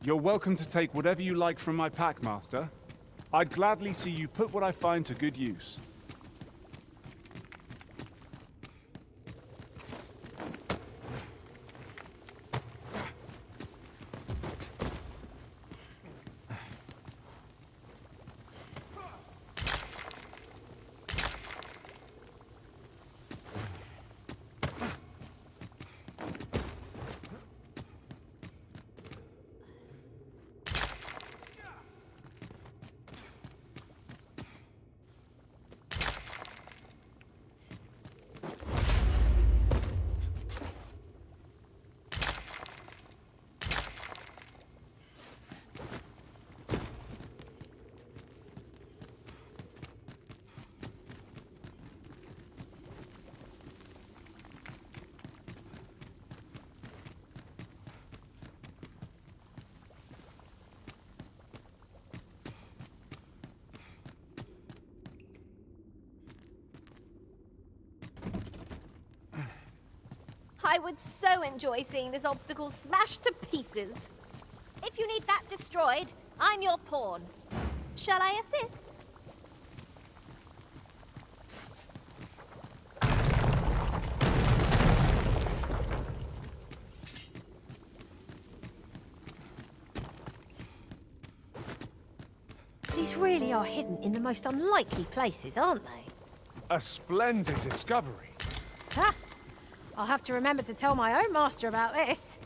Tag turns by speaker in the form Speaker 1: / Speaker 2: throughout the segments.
Speaker 1: You're welcome to take whatever you like from my pack, Master. I'd gladly see you put what I find to good use.
Speaker 2: I would so enjoy seeing this obstacle smashed to pieces. If you need that destroyed, I'm your pawn. Shall I assist?
Speaker 3: These really are hidden in the most unlikely places, aren't they?
Speaker 1: A splendid discovery.
Speaker 3: Ha! I'll have to remember to tell my own master about this.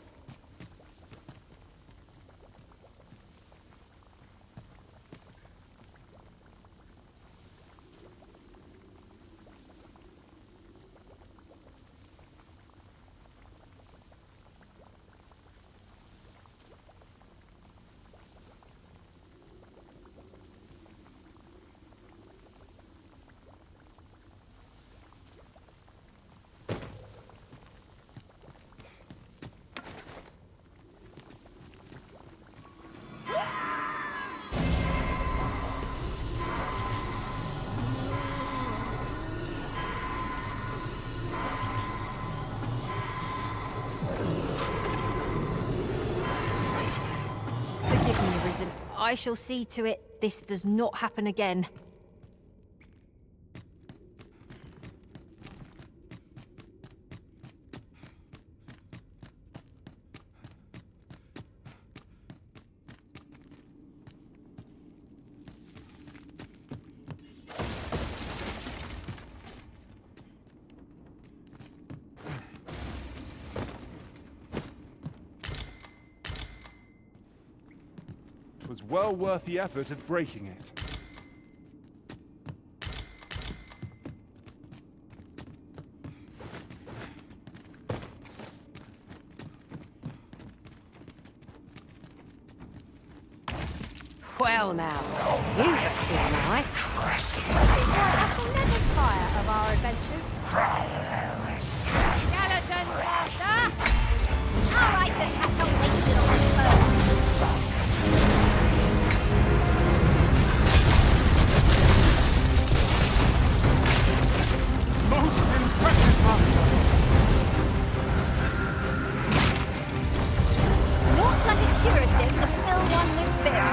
Speaker 3: I shall see to it this does not happen again.
Speaker 1: It was well worth the effort of breaking it.
Speaker 3: Well now, you've a keen eye.
Speaker 2: This is why I shall never tire of our adventures. Skeleton faster! All right, attack away, little bird.
Speaker 1: Most impressive, Master!
Speaker 2: Not like a curative to fill one with fear.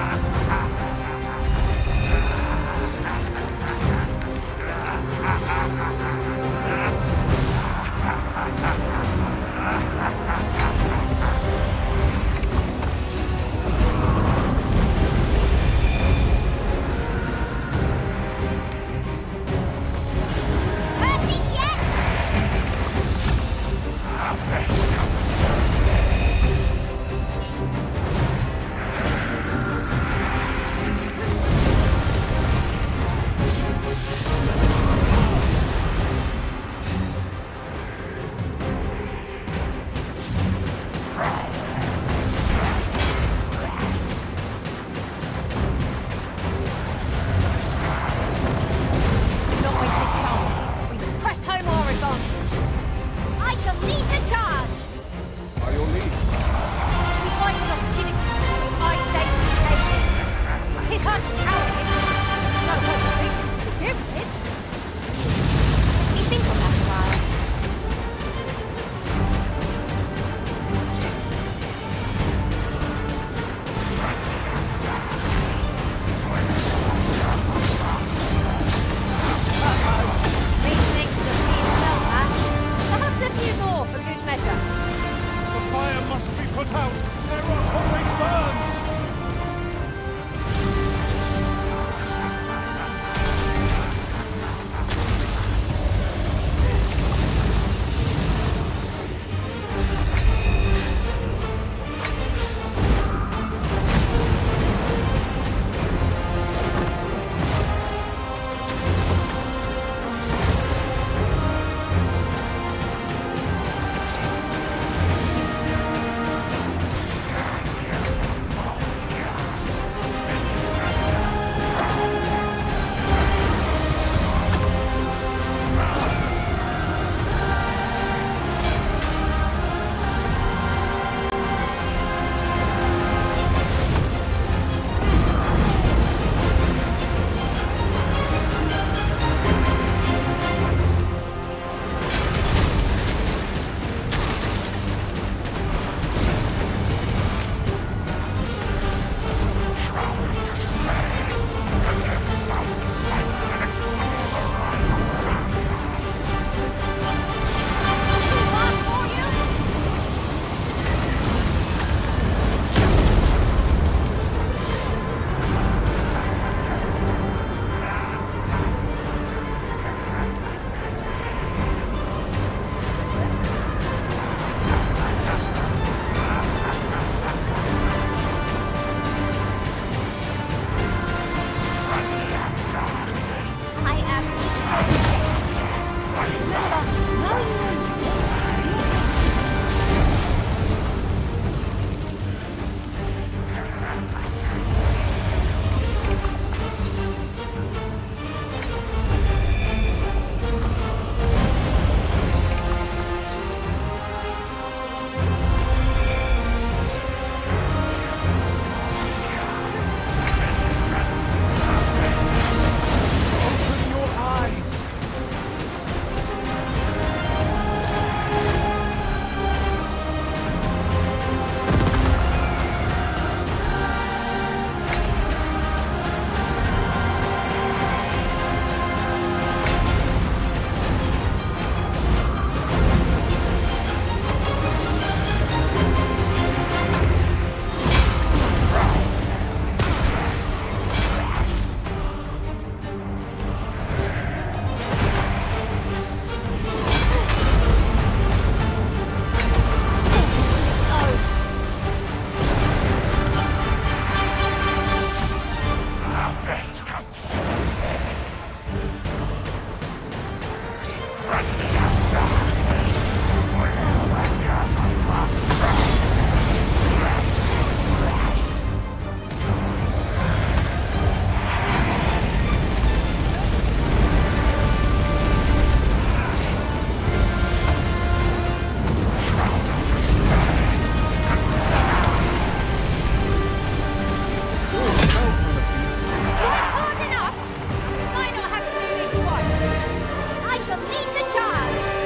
Speaker 2: shall lead the charge!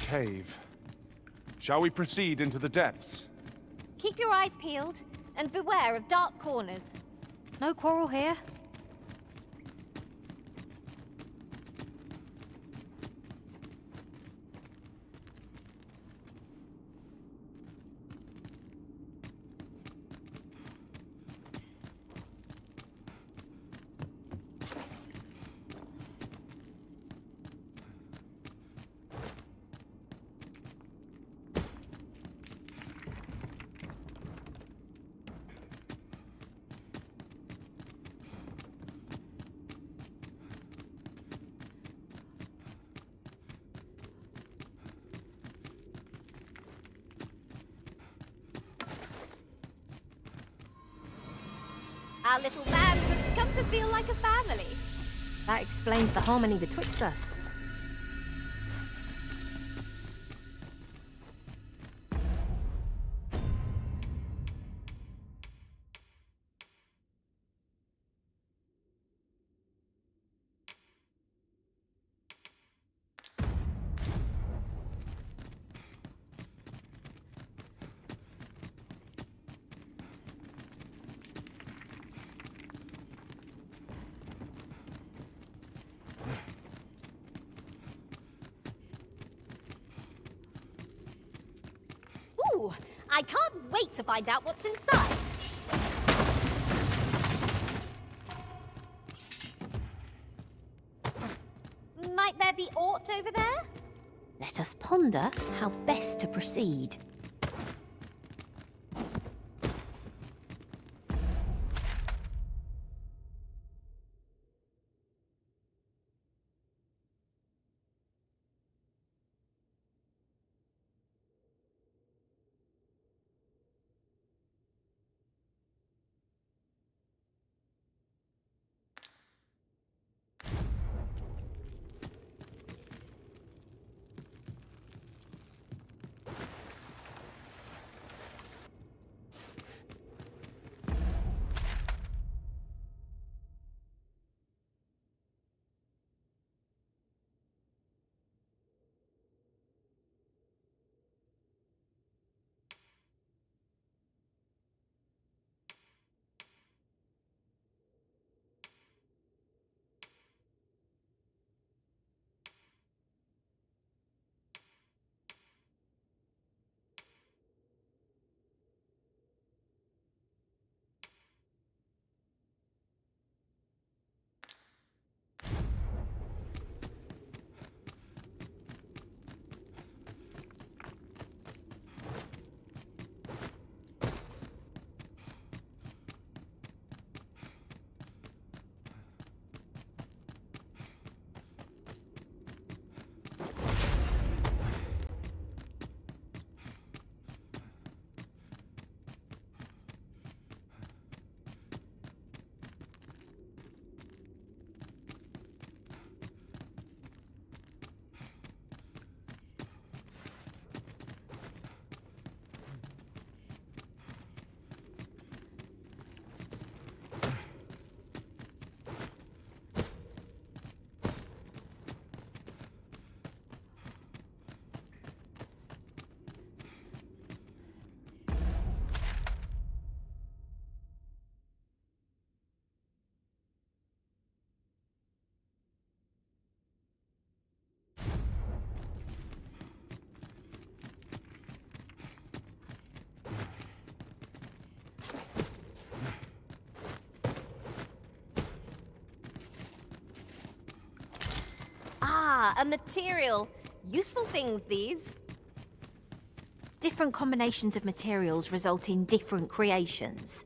Speaker 1: Cave. Shall we proceed into the depths?
Speaker 2: Keep your eyes peeled, and beware of dark corners.
Speaker 3: No quarrel here.
Speaker 2: Our little band has come to feel like a family.
Speaker 3: That explains the harmony betwixt us.
Speaker 2: Ooh, I can't wait to find out what's inside. Might there be aught over there?
Speaker 3: Let us ponder how best to proceed.
Speaker 2: Ah, a material. Useful things, these. different combinations of materials result in different creations.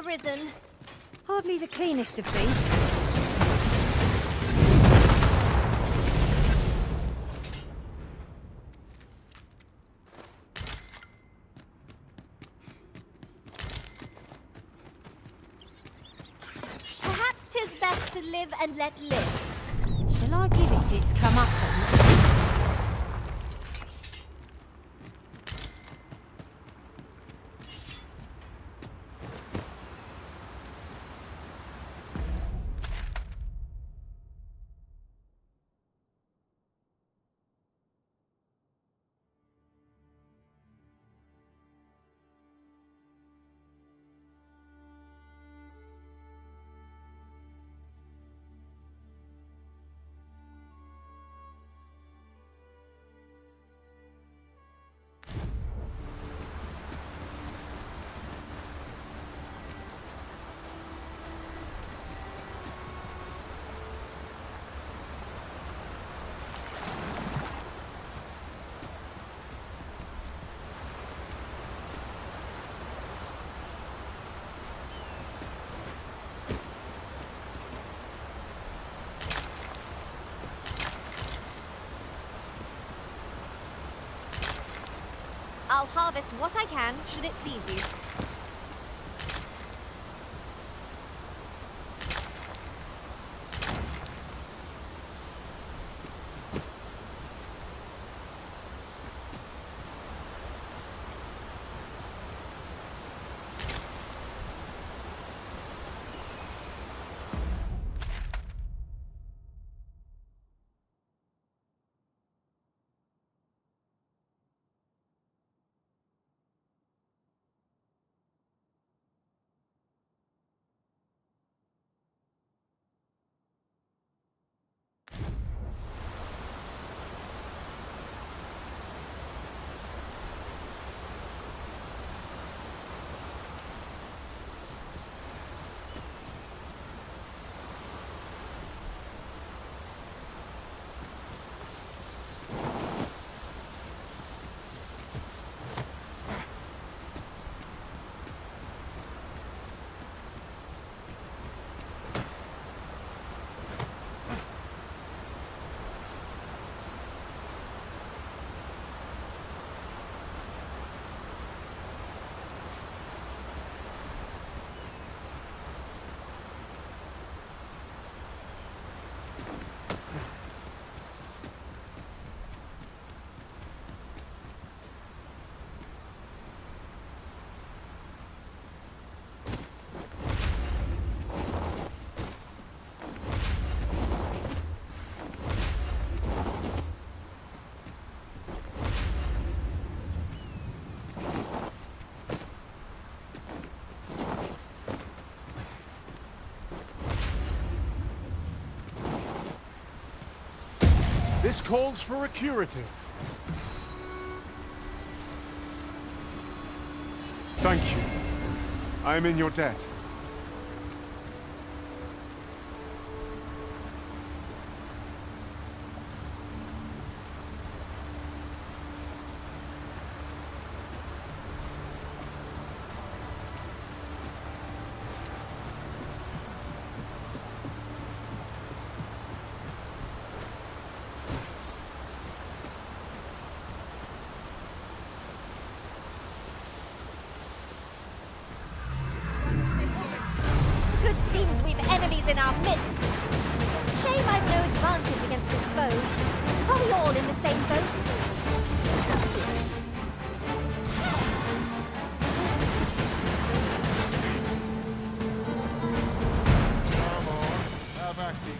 Speaker 2: Arisen.
Speaker 3: Hardly the cleanest of beasts.
Speaker 2: Perhaps 'tis best to live and let live.
Speaker 3: Shall I give it its comeuppance?
Speaker 2: I'll harvest what I can, should it please you.
Speaker 1: This calls for a curative. Thank you. I am in your debt.
Speaker 2: In our midst. Shame I've no advantage against this foe. Are we all in the same boat?
Speaker 4: Come on, have at it.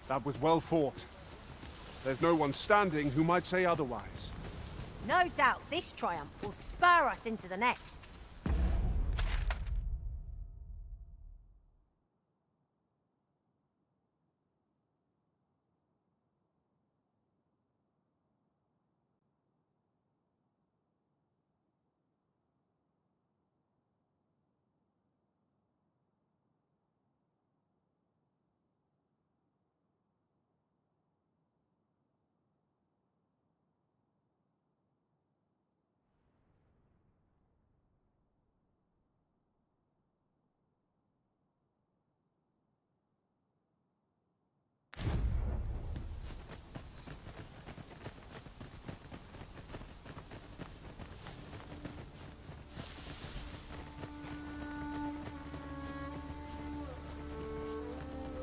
Speaker 1: That was well fought. There's no one standing who might say otherwise.
Speaker 3: No doubt this triumph will spur us into the next.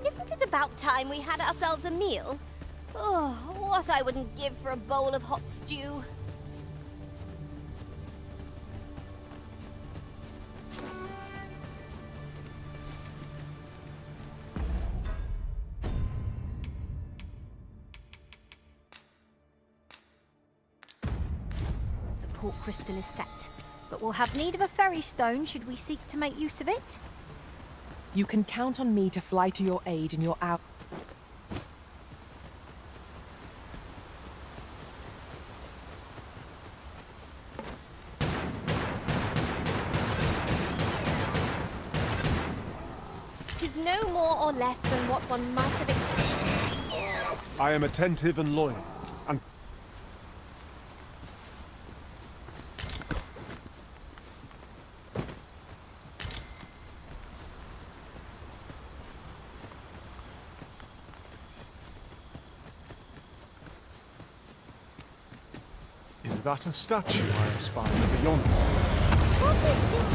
Speaker 2: Isn't it about time we had ourselves a meal? Oh, what I wouldn't give for a bowl of hot stew.
Speaker 3: The port crystal is set, but we'll have need of a ferry stone should we seek to make use of it.
Speaker 4: You can count on me to fly to your aid in your out.
Speaker 2: Tis no more or less than what one might have expected.
Speaker 1: I am attentive and loyal, and is that a statue I espy over yonder?
Speaker 2: What is this?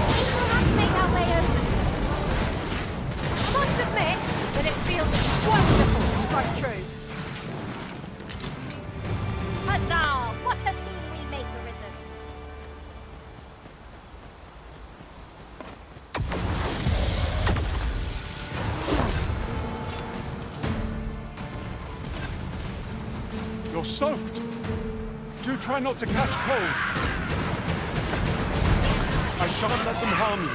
Speaker 2: We shall have to make our way over to it.
Speaker 3: I must admit that it feels wonderful to strike true.
Speaker 2: But now, what a team we make, arisen.
Speaker 1: You're soaked. Do try not to catch cold. I shan't let them harm you.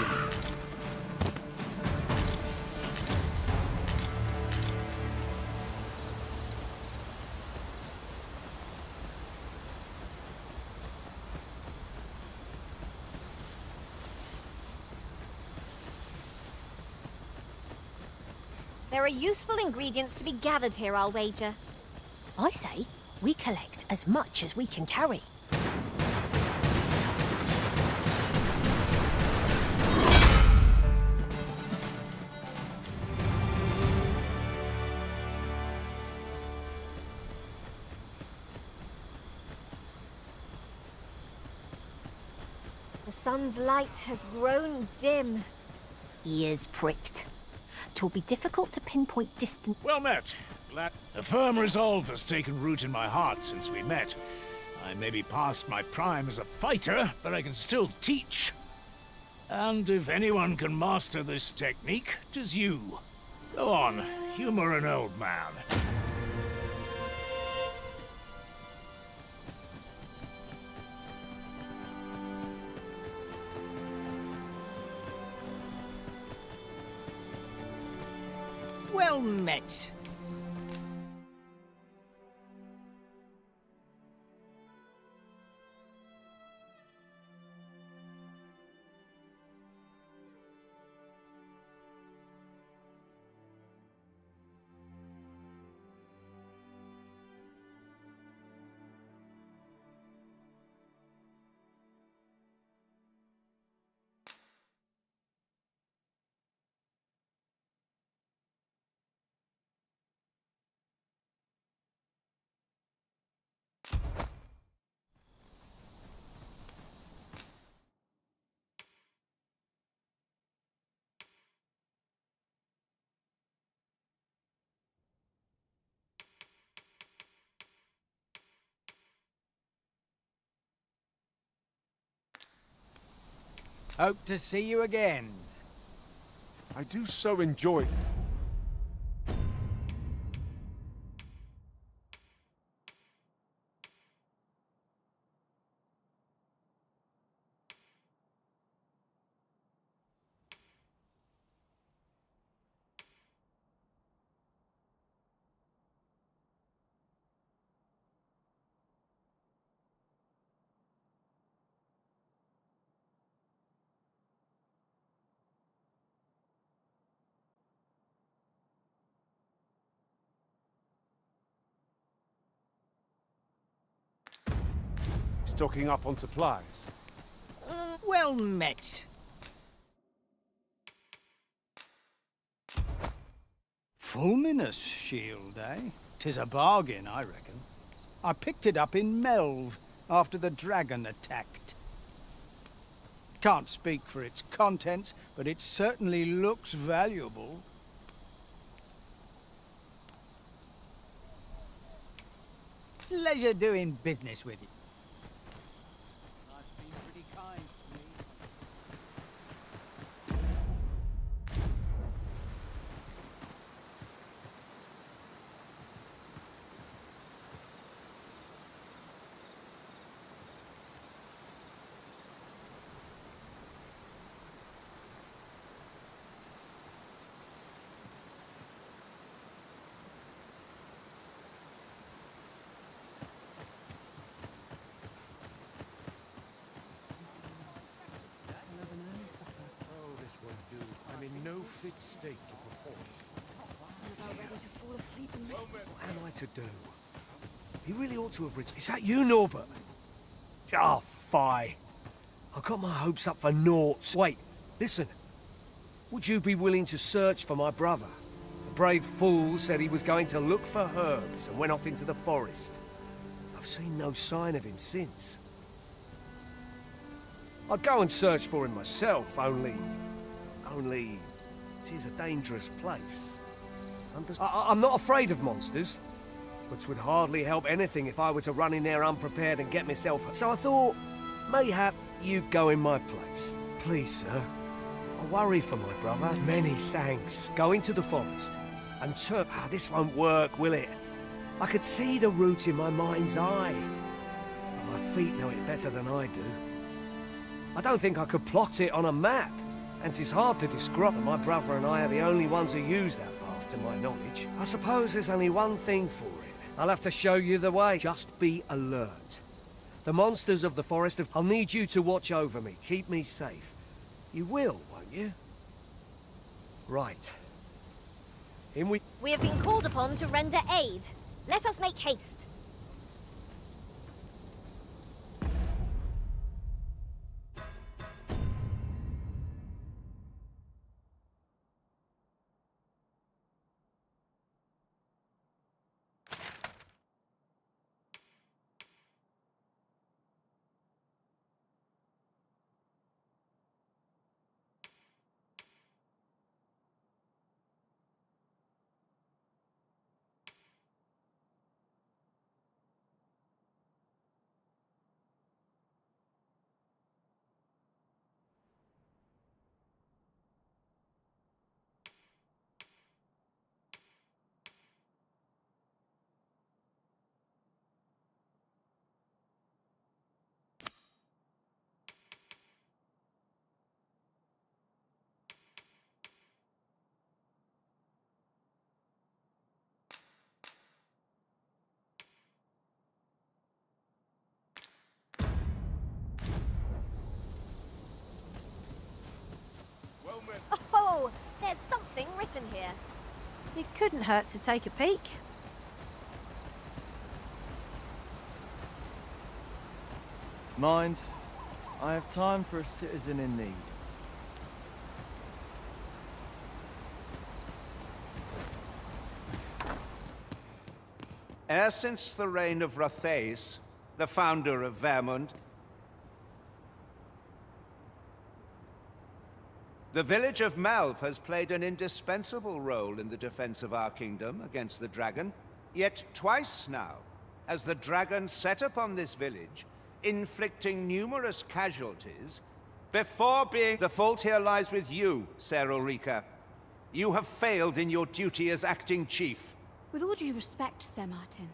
Speaker 2: There are useful ingredients to be gathered here, I'll wager.
Speaker 3: I say, we collect as much as we can carry.
Speaker 2: The sun's light has grown dim.
Speaker 3: Ears pricked. 'Twill be difficult to pinpoint distance.
Speaker 5: Well met. Glad. A firm resolve has taken root in my heart since we met. I may be past my prime as a fighter, but I can still teach. And if anyone can master this technique, 'tis you. Go on, humor an old man.
Speaker 6: Well met. Hope to see you again.
Speaker 1: I do so enjoy stocking up on supplies.
Speaker 6: Well met. Fulminous shield, eh? 'Tis a bargain, I reckon. I picked it up in Melve after the dragon attacked. Can't speak for its contents, but it certainly looks valuable. Pleasure doing business with you. Life's been pretty kind to me.
Speaker 7: I'm in no fit state to perform.
Speaker 8: About ready to fall asleep and
Speaker 7: What am I to do? He really ought to have written. Is that you, Norbert? Ah, fie. I got my hopes up for naught. Wait, listen. Would you be willing to search for my brother? The brave fool said he was going to look for herbs and went off into the forest. I've seen no sign of him since. I'd go and search for him myself, only, it is a dangerous place. I'm not afraid of monsters, but 'twould hardly help anything if I were to run in there unprepared and get myself... So I thought, mayhap you'd go in my place. Please, sir. I worry for my brother. Many thanks. Go into the forest and turn... Ah, this won't work, will it? I could see the route in my mind's eye, but my feet know it better than I do. I don't think I could plot it on a map. And 'tis hard to describe. My brother and I are the only ones who use that path, to my knowledge. I suppose there's only one thing for it. I'll have to show you the way. Just be alert. The monsters of the forest I'll need you to watch over me, keep me safe. You will, won't you? Right. In we...
Speaker 2: We have been called upon to render aid. Let us make haste. Oh, there's something written here.
Speaker 3: It couldn't hurt to take a peek.
Speaker 9: Mind, I have time for a citizen in need.
Speaker 10: E'er since the reign of Rothaeus, the founder of Vermund, the village of Melve has played an indispensable role in the defense of our kingdom against the dragon. Yet twice now has the dragon set upon this village, inflicting numerous casualties, before being... The fault here lies with you, Ser Ulrika. You have failed in your duty as acting chief.
Speaker 8: With all due respect, Sir Martin,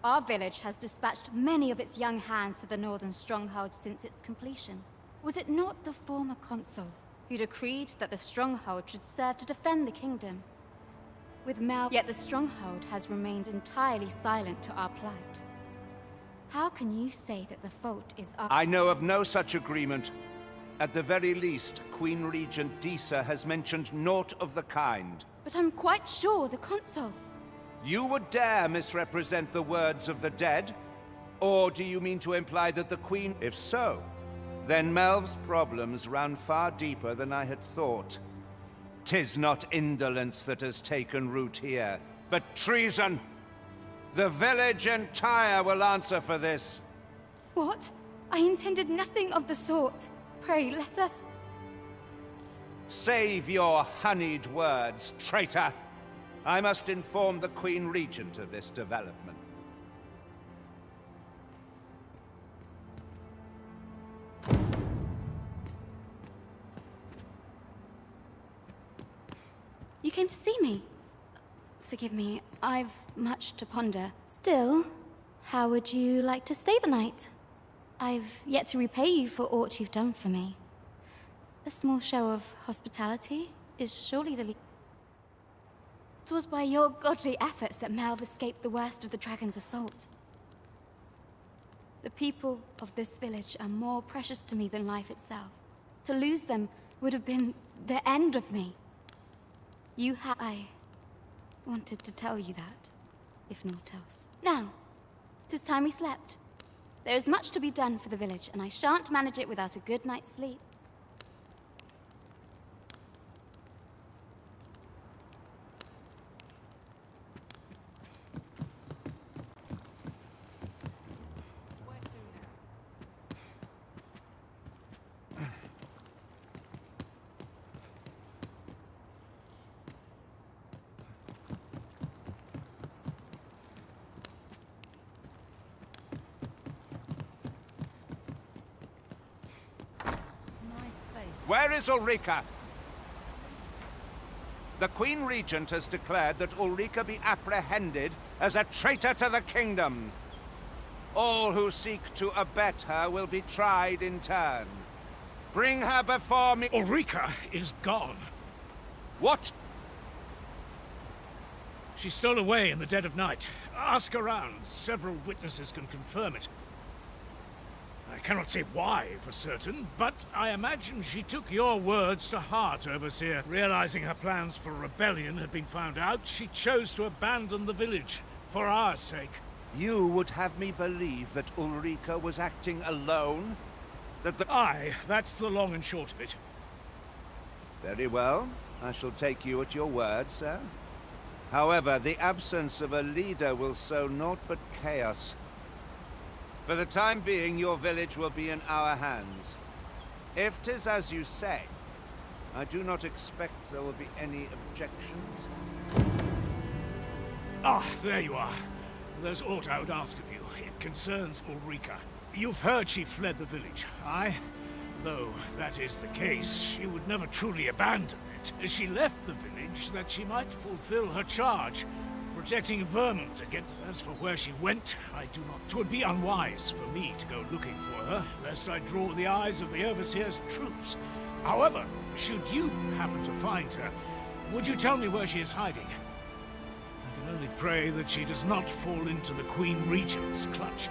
Speaker 8: our village has dispatched many of its young hands to the northern stronghold since its completion. Was it not the former consul who decreed that the stronghold should serve to defend the kingdom? With Yet the stronghold has remained entirely silent to our plight. How can you say that the fault is up?
Speaker 10: I know of no such agreement. At the very least, Queen Regent Disa has mentioned naught of the kind.
Speaker 8: But I'm quite sure the consul...
Speaker 10: You would dare misrepresent the words of the dead? Or do you mean to imply that the Queen... If so, then Melv's problems run far deeper than I had thought. 'Tis not indolence that has taken root here, but treason. The village entire will answer for this.
Speaker 8: What? I intended nothing of the sort. Pray, let us...
Speaker 10: Save your honeyed words, traitor. I must inform the Queen Regent of this development.
Speaker 8: You came to see me? Forgive me, I've much to ponder. Still, how would you like to stay the night? I've yet to repay you for aught you've done for me. A small show of hospitality is surely the least. 'Twas by your godly efforts that Melv escaped the worst of the dragon's assault. The people of this village are more precious to me than life itself. To lose them would have been the end of me. I wanted to tell you that, if naught else. Now, 'tis time we slept. There is much to be done for the village, and I shan't manage it without a good night's sleep.
Speaker 10: Where is Ulrika? The Queen Regent has declared that Ulrika be apprehended as a traitor to the kingdom. All who seek to abet her will be tried in turn. Bring her before me.
Speaker 5: Ulrika is gone.
Speaker 10: What?
Speaker 5: She stole away in the dead of night. Ask around. Several witnesses can confirm it. I cannot say why for certain, but I imagine she took your words to heart, Overseer. Realizing her plans for rebellion had been found out, she chose to abandon the village, for our sake.
Speaker 10: You would have me believe that Ulrika was acting alone?
Speaker 5: Aye, that's the long and short of it.
Speaker 10: Very well. I shall take you at your word, sir. However, the absence of a leader will sow naught but chaos. For the time being, your village will be in our hands. If 'tis as you say, I do not expect there will be any objections.
Speaker 5: Ah, there you are. There's aught I would ask of you. It concerns Ulrika. You've heard she fled the village, aye? Though that is the case, she would never truly abandon it. She left the village that she might fulfill her charge, protecting vermin to get. As for where she went, I do not. 'Twould be unwise for me to go looking for her, lest I draw the eyes of the Overseer's troops. However, should you happen to find her, would you tell me where she is hiding? I can only pray that she does not fall into the Queen Regent's clutch.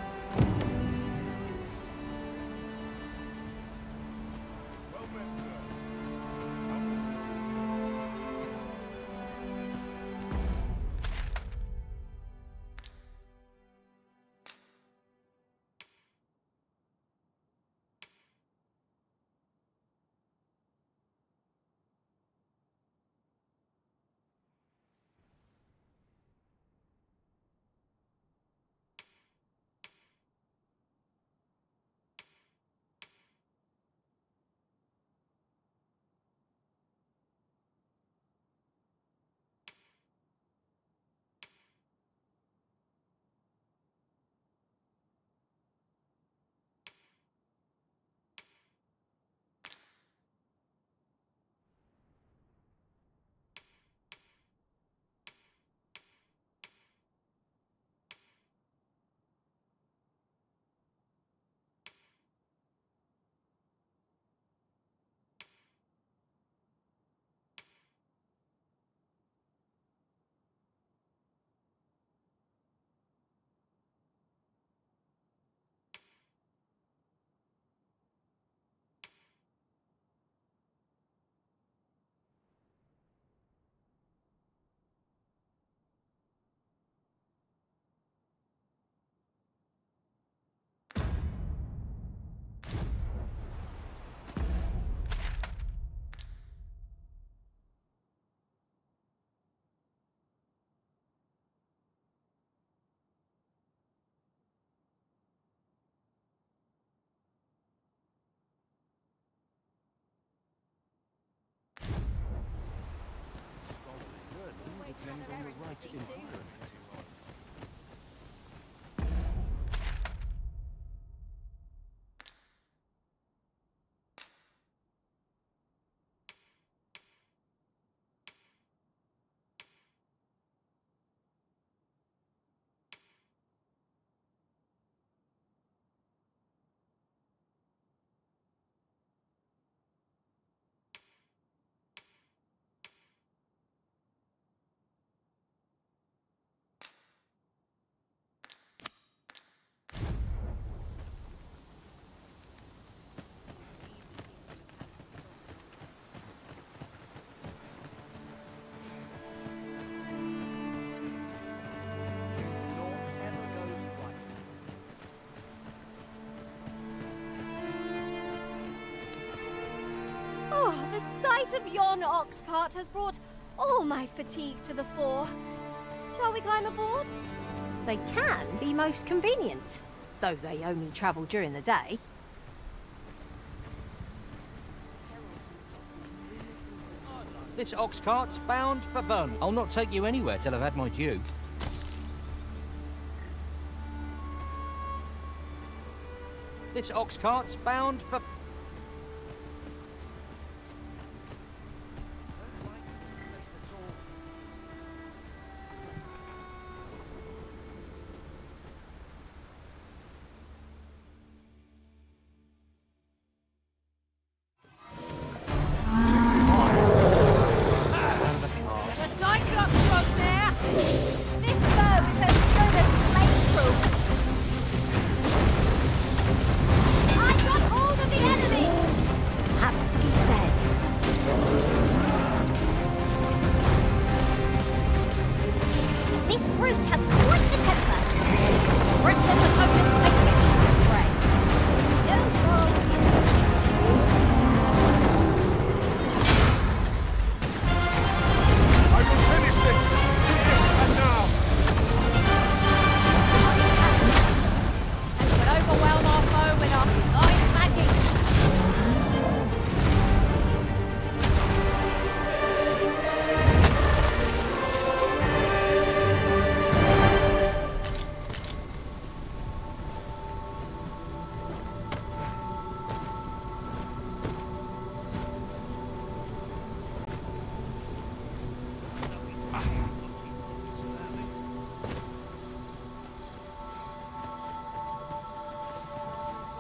Speaker 7: Seems naught ever goes right.
Speaker 2: Oh, the sight of yon ox cart has brought all my fatigue to the fore. Shall we climb aboard?
Speaker 3: They can be most convenient, though they only travel during the day.
Speaker 11: This ox cart's bound for Bern. I'll not take you anywhere till I've had my due. This ox cart's bound for...
Speaker 2: The Cyclops was there! This bow is as good as flame-proof. I got hold of the enemy!
Speaker 3: Happy to be said.
Speaker 2: This brute has quite the temper. Reckless opponent makes me easy prey. No go.
Speaker 1: I will finish this! Here and now!
Speaker 2: We will overwhelm our foe with our divine magic.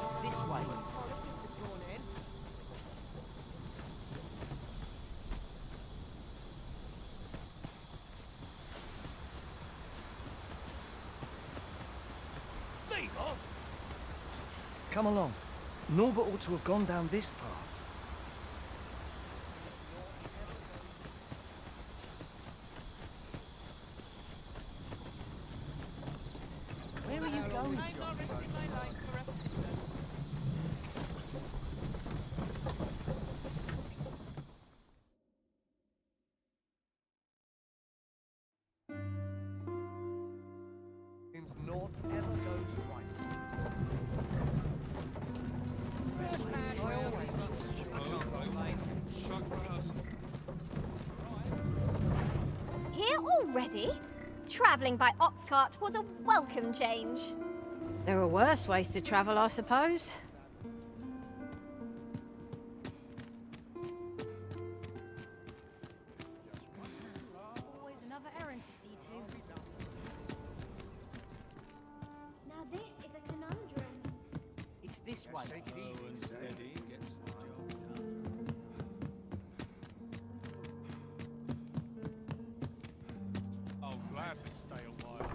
Speaker 11: It's this way.
Speaker 7: Come along. Norbert ought to have gone down this path.
Speaker 11: Where are you going, John?
Speaker 7: Seems naught ever goes right.
Speaker 2: Here already? Travelling by ox cart was a welcome change.
Speaker 3: There are worse ways to travel, I suppose.
Speaker 8: Always another errand to see to.
Speaker 2: Now this is a conundrum.
Speaker 11: It's this way.
Speaker 6: Take it easy and steady gets the job done.
Speaker 1: Oh, glad to stay a while.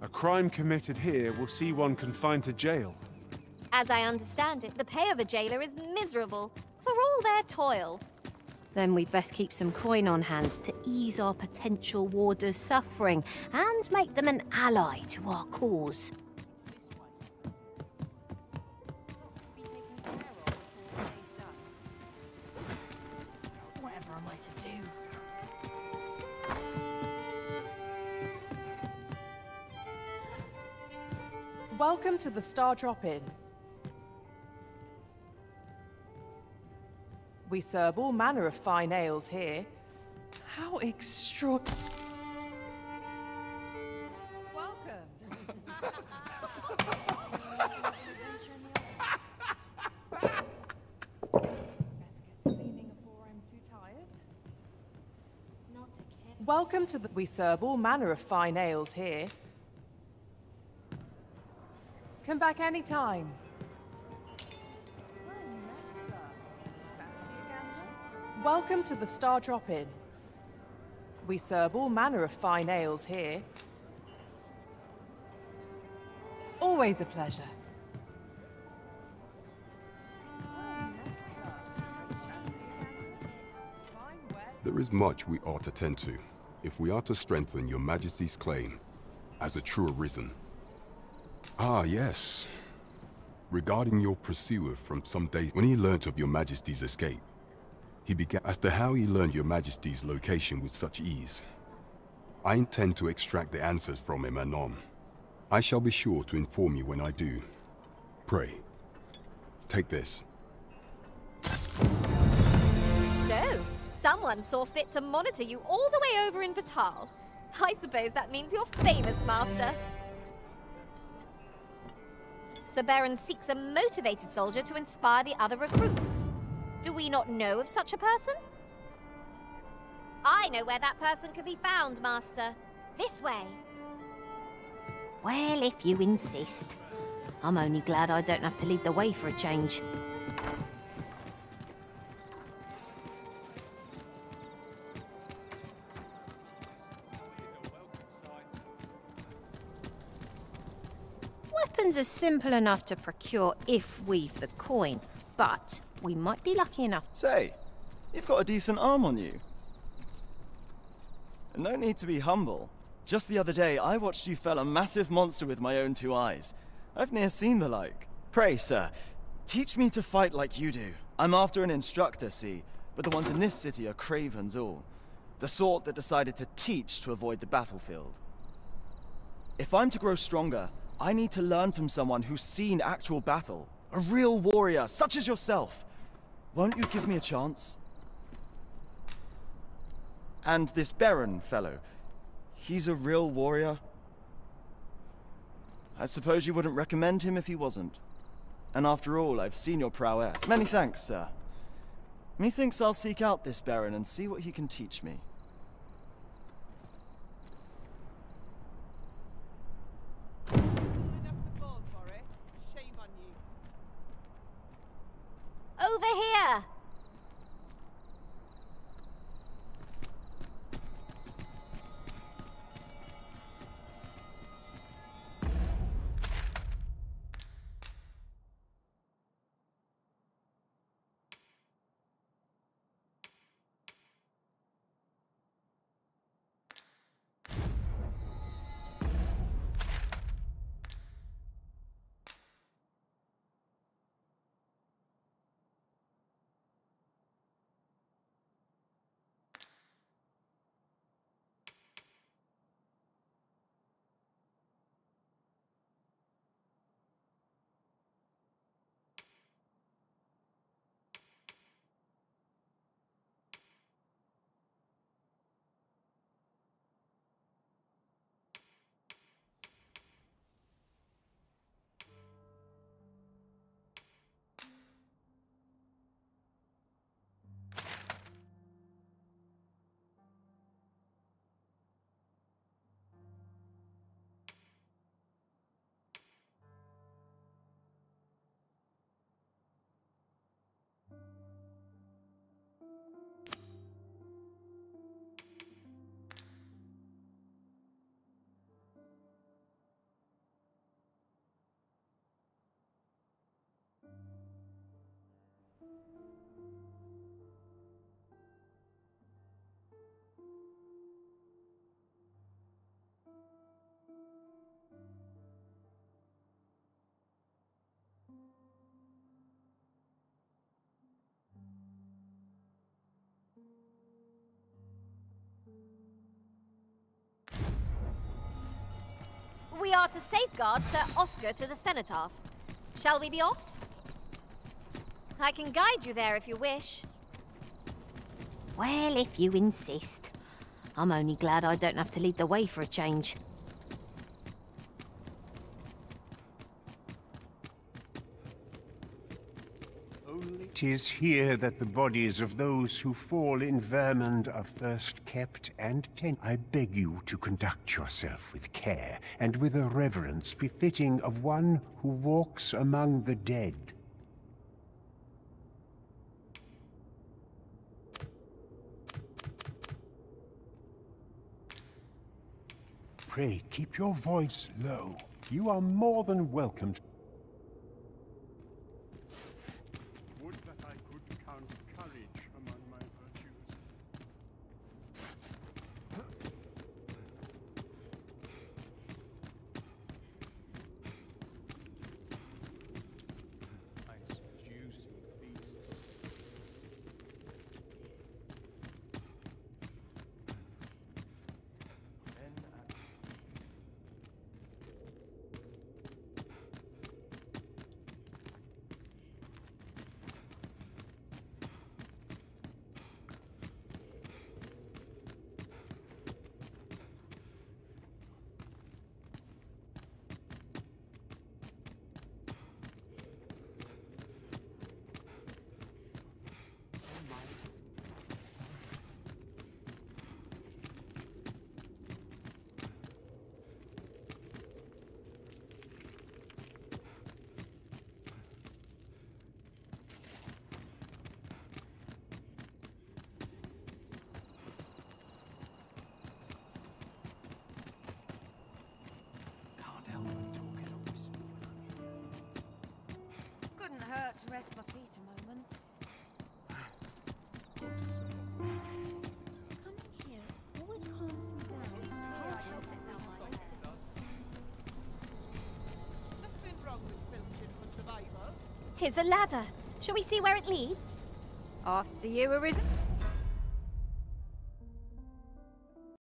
Speaker 1: A crime committed here will see one confined to jail.
Speaker 2: As I understand it, the pay of a jailer is miserable for all their toil.
Speaker 3: Then we'd best keep some coin on hand to ease our potential warders' suffering and make them an ally to our cause.
Speaker 4: Whatever am I to do? Welcome to the Star Drop-In. We serve all manner of fine ales here. How extraordinary. Welcome. Welcome to the... We serve all manner of fine ales here. Come back anytime. Welcome to the Star Drop-In. We serve all manner of fine ales here. Always a pleasure.
Speaker 12: There is much we ought to tend to, if we are to strengthen your Majesty's claim as a true arisen. Ah, yes. Regarding your pursuer from some days when he learnt of your Majesty's escape, he began as to how he learned your Majesty's location with such ease. I intend to extract the answers from him anon. I shall be sure to inform you when I do. Pray, take this.
Speaker 2: So, someone saw fit to monitor you all the way over in Batal. I suppose that means you're famous, Master. Sir Baron seeks a motivated soldier to inspire the other recruits. Do we not know of such a person? I know where that person can be found, Master. This way.
Speaker 3: Well, if you insist. I'm only glad I don't have to lead the way for a change. Weapons are simple enough to procure if we've the coin, but we might be lucky enough.
Speaker 9: Say, you've got a decent arm on you. No need to be humble. Just the other day, I watched you fell a massive monster with my own two eyes. I've ne'er seen the like. Pray, sir, teach me to fight like you do. I'm after an instructor, see, but the ones in this city are cravens all. The sort that decided to teach to avoid the battlefield. If I'm to grow stronger, I need to learn from someone who's seen actual battle. A real warrior, such as yourself. Won't you give me a chance? And this Baron fellow, he's a real warrior? I suppose you wouldn't recommend him if he wasn't. And after all, I've seen your prowess. Many thanks, sir. Methinks I'll seek out this Baron and see what he can teach me.
Speaker 2: Over here! are to safeguard Sir Oscar to the cenotaph. Shall we be off? I can guide you there if you wish.
Speaker 3: Well, if you insist. I'm only glad I don't have to lead the way for a change.
Speaker 13: 'Tis here that the bodies of those who fall in Vermund are first kept and tended. I beg you to conduct yourself with care and with a reverence befitting of one who walks among the dead. Pray keep your voice low. You are more than welcome. Would that I could count courage among my virtues.
Speaker 5: Nice, juicy beast.
Speaker 14: Couldn't hurt to rest my feet a moment. Coming here always calms me down.
Speaker 4: Nothing wrong with filching for survival.
Speaker 2: 'Tis a ladder. Shall we see where it leads?
Speaker 14: After you, Arisen.